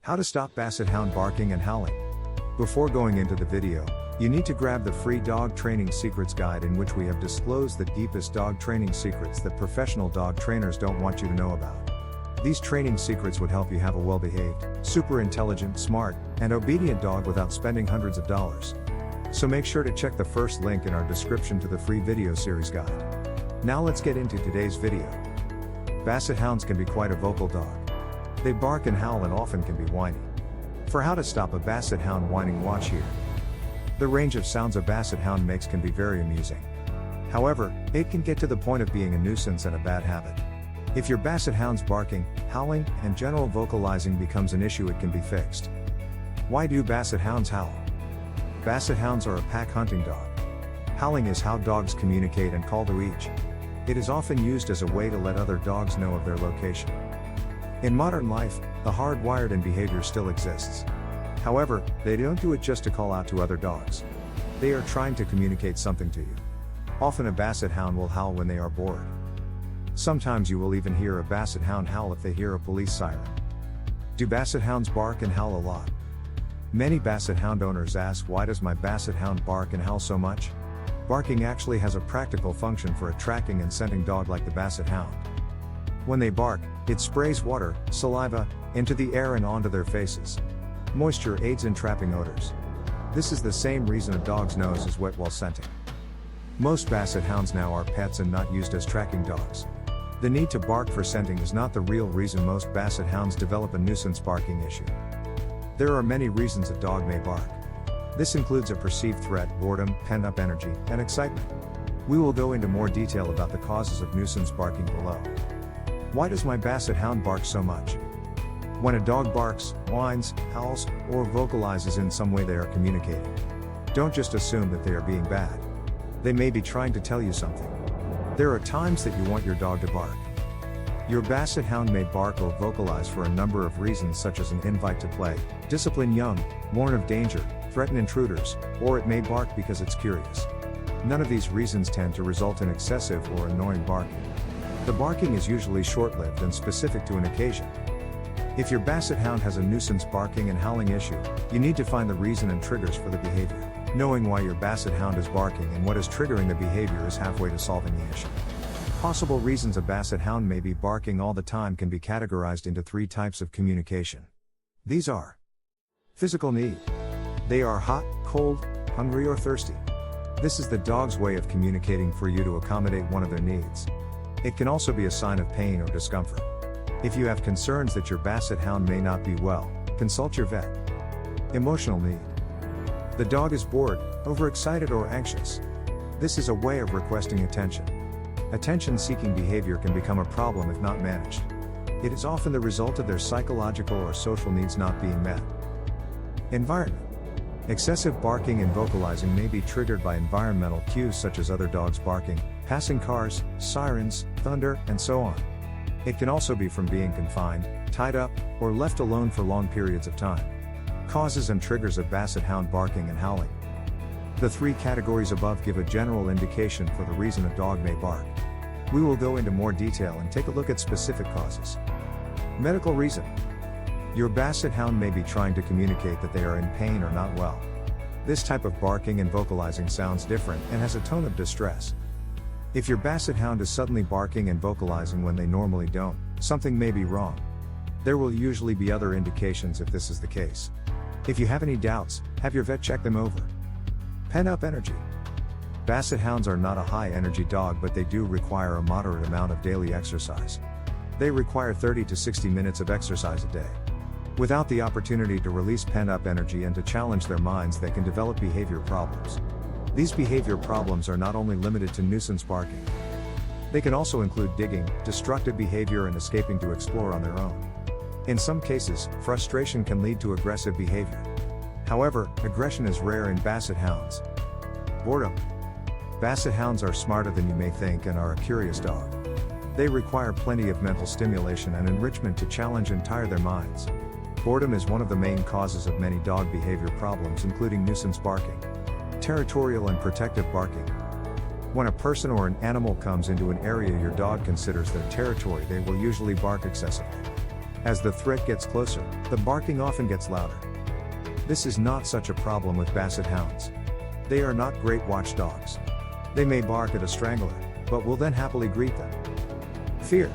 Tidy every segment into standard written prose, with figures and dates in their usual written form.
How to stop Basset Hound barking and howling. Before going into the video, you need to grab the free Dog Training Secrets Guide, in which we have disclosed the deepest dog training secrets that professional dog trainers don't want you to know about. These training secrets would help you have a well-behaved, super intelligent, smart, and obedient dog without spending hundreds of dollars. So make sure to check the first link in our description to the free video series guide. Now let's get into today's video. Basset Hounds can be quite a vocal dog. They bark and howl and often can be whiny. For how to stop a Basset Hound whining, watch here. The range of sounds a Basset Hound makes can be very amusing. However, it can get to the point of being a nuisance and a bad habit. If your Basset Hound's barking, howling, and general vocalizing becomes an issue, it can be fixed. Why do Basset Hounds howl? Basset Hounds are a pack hunting dog. Howling is how dogs communicate and call to each. It is often used as a way to let other dogs know of their location. In modern life, the hardwired in behavior still exists. However, they don't do it just to call out to other dogs. They are trying to communicate something to you. Often a Basset Hound will howl when they are bored. Sometimes you will even hear a Basset Hound howl if they hear a police siren. Do Basset Hounds bark and howl a lot? Many Basset Hound owners ask, why does my Basset Hound bark and howl so much? Barking actually has a practical function for attracting and scenting dog like the Basset Hound. When they bark, it sprays water, saliva, into the air and onto their faces. Moisture aids in trapping odors. This is the same reason a dog's nose is wet while scenting. Most Basset Hounds now are pets and not used as tracking dogs. The need to bark for scenting is not the real reason most Basset Hounds develop a nuisance barking issue. There are many reasons a dog may bark. This includes a perceived threat, boredom, pent-up energy, and excitement. We will go into more detail about the causes of nuisance barking below. Why does my Basset Hound bark so much? When a dog barks, whines, howls, or vocalizes in some way, they are communicating. Don't just assume that they are being bad. They may be trying to tell you something. There are times that you want your dog to bark. Your Basset Hound may bark or vocalize for a number of reasons, such as an invite to play, discipline young, warn of danger, threaten intruders, or it may bark because it's curious. None of these reasons tend to result in excessive or annoying barking. The barking is usually short-lived and specific to an occasion. If your Basset Hound has a nuisance barking and howling issue, you need to find the reason and triggers for the behavior. Knowing why your Basset Hound is barking and what is triggering the behavior is halfway to solving the issue. Possible reasons a Basset Hound may be barking all the time can be categorized into 3 types of communication. These are: physical need. They are hot, cold, hungry, or thirsty. This is the dog's way of communicating for you to accommodate one of their needs. It can also be a sign of pain or discomfort. If you have concerns that your Basset Hound may not be well, consult your vet. Emotional need. The dog is bored, overexcited, or anxious. This is a way of requesting attention. Attention-seeking behavior can become a problem if not managed. It is often the result of their psychological or social needs not being met. Environment. Excessive barking and vocalizing may be triggered by environmental cues such as other dogs barking, passing cars, sirens, thunder, and so on. It can also be from being confined, tied up, or left alone for long periods of time. Causes and triggers of Basset Hound barking and howling. The 3 categories above give a general indication for the reason a dog may bark. We will go into more detail and take a look at specific causes. Medical reason. Your Basset Hound may be trying to communicate that they are in pain or not well. This type of barking and vocalizing sounds different and has a tone of distress. If your Basset Hound is suddenly barking and vocalizing when they normally don't, something may be wrong. There will usually be other indications if this is the case. If you have any doubts, have your vet check them over. Pent-up energy. Basset Hounds are not a high-energy dog, but they do require a moderate amount of daily exercise. They require 30 to 60 minutes of exercise a day. Without the opportunity to release pent-up energy and to challenge their minds, they can develop behavior problems. These behavior problems are not only limited to nuisance barking. They can also include digging, destructive behavior, and escaping to explore on their own. In some cases, frustration can lead to aggressive behavior. However, aggression is rare in Basset Hounds. Boredom. Basset Hounds are smarter than you may think and are a curious dog. They require plenty of mental stimulation and enrichment to challenge and tire their minds. Boredom is one of the main causes of many dog behavior problems, including nuisance barking, territorial and protective barking. When a person or an animal comes into an area your dog considers their territory, they will usually bark excessively. As the threat gets closer, the barking often gets louder. This is not such a problem with Basset Hounds. They are not great watchdogs. They may bark at a strangler, but will then happily greet them. Fear.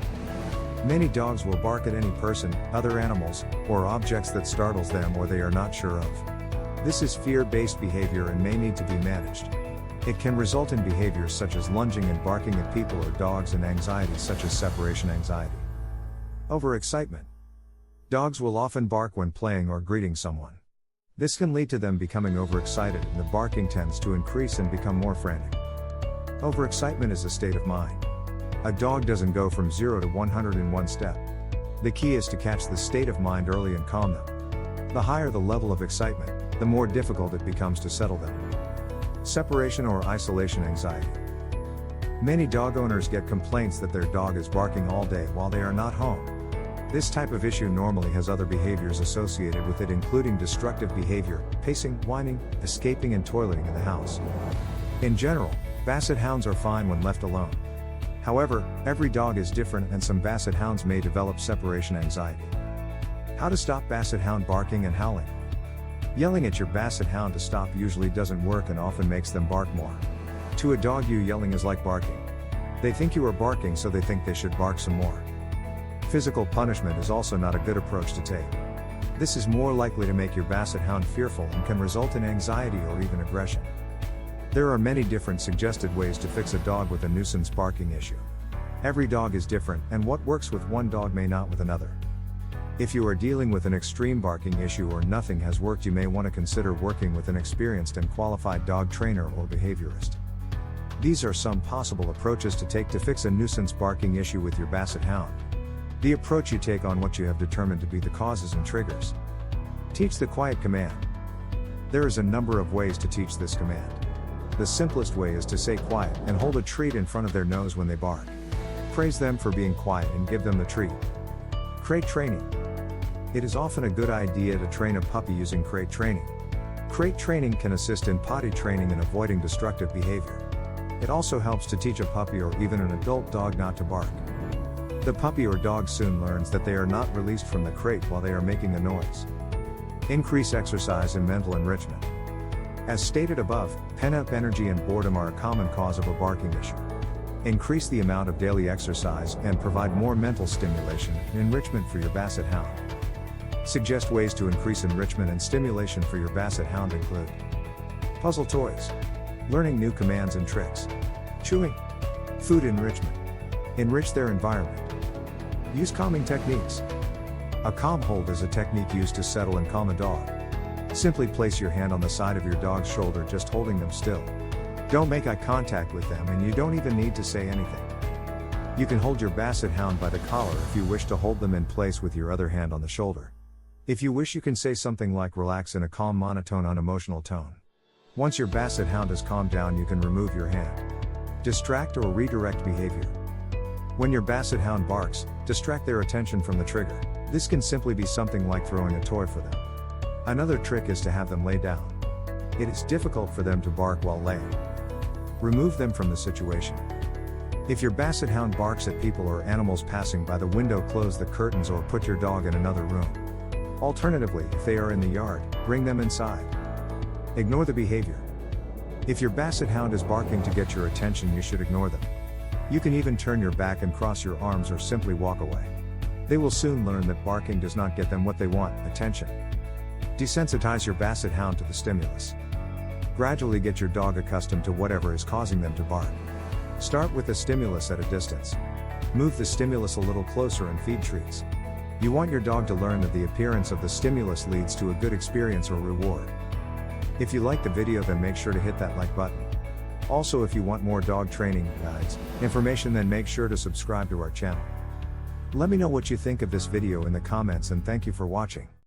Many dogs will bark at any person, other animals, or objects that startles them or they are not sure of. This is fear-based behavior and may need to be managed. It can result in behaviors such as lunging and barking at people or dogs and anxiety such as separation anxiety. Overexcitement. Dogs will often bark when playing or greeting someone. This can lead to them becoming overexcited and the barking tends to increase and become more frantic. Overexcitement is a state of mind. A dog doesn't go from 0 to 100 in one step. The key is to catch the state of mind early and calm them. The higher the level of excitement, the more difficult it becomes to settle them. Separation or isolation anxiety. Many dog owners get complaints that their dog is barking all day while they are not home. This type of issue normally has other behaviors associated with it, including destructive behavior, pacing, whining, escaping and toileting in the house. In general, Basset Hounds are fine when left alone. However, every dog is different and some Basset Hounds may develop separation anxiety. How to stop Basset Hound barking and howling. Yelling at your Basset Hound to stop usually doesn't work and often makes them bark more. To a dog, you yelling is like barking. They think you are barking, so they think they should bark some more. Physical punishment is also not a good approach to take. This is more likely to make your Basset Hound fearful and can result in anxiety or even aggression. There are many different suggested ways to fix a dog with a nuisance barking issue. Every dog is different, and what works with one dog may not with another. If you are dealing with an extreme barking issue or nothing has worked, you may want to consider working with an experienced and qualified dog trainer or behaviorist. These are some possible approaches to take to fix a nuisance barking issue with your Basset Hound. The approach you take on what you have determined to be the causes and triggers. Teach the quiet command. There is a number of ways to teach this command. The simplest way is to say quiet and hold a treat in front of their nose when they bark. Praise them for being quiet and give them the treat. Crate training. It is often a good idea to train a puppy using crate training. Crate training can assist in potty training and avoiding destructive behavior. It also helps to teach a puppy or even an adult dog not to bark. The puppy or dog soon learns that they are not released from the crate while they are making a noise. Increase exercise and mental enrichment. As stated above, pent-up energy and boredom are a common cause of a barking issue. Increase the amount of daily exercise and provide more mental stimulation and enrichment for your Basset Hound. Suggest ways to increase enrichment and stimulation for your Basset Hound include puzzle toys, learning new commands and tricks, chewing, food enrichment, enrich their environment, use calming techniques. A calm hold is a technique used to settle and calm a dog. Simply place your hand on the side of your dog's shoulder, just holding them still. Don't make eye contact with them, and you don't even need to say anything. You can hold your Basset Hound by the collar if you wish to hold them in place with your other hand on the shoulder. If you wish, you can say something like relax in a calm, monotone, unemotional tone. Once your Basset Hound is calmed down, you can remove your hand. Distract or redirect behavior. When your Basset Hound barks, distract their attention from the trigger. This can simply be something like throwing a toy for them. Another trick is to have them lay down. It is difficult for them to bark while laying. Remove them from the situation. If your Basset Hound barks at people or animals passing by the window, close the curtains or put your dog in another room. Alternatively, if they are in the yard, bring them inside. Ignore the behavior. If your Basset Hound is barking to get your attention, you should ignore them. You can even turn your back and cross your arms or simply walk away. They will soon learn that barking does not get them what they want, attention. Desensitize your Basset Hound to the stimulus. Gradually get your dog accustomed to whatever is causing them to bark. Start with the stimulus at a distance. Move the stimulus a little closer and feed treats. You want your dog to learn that the appearance of the stimulus leads to a good experience or reward. If you like the video, then make sure to hit that like button. Also, if you want more dog training guides information, then make sure to subscribe to our channel. Let me know what you think of this video in the comments, and thank you for watching.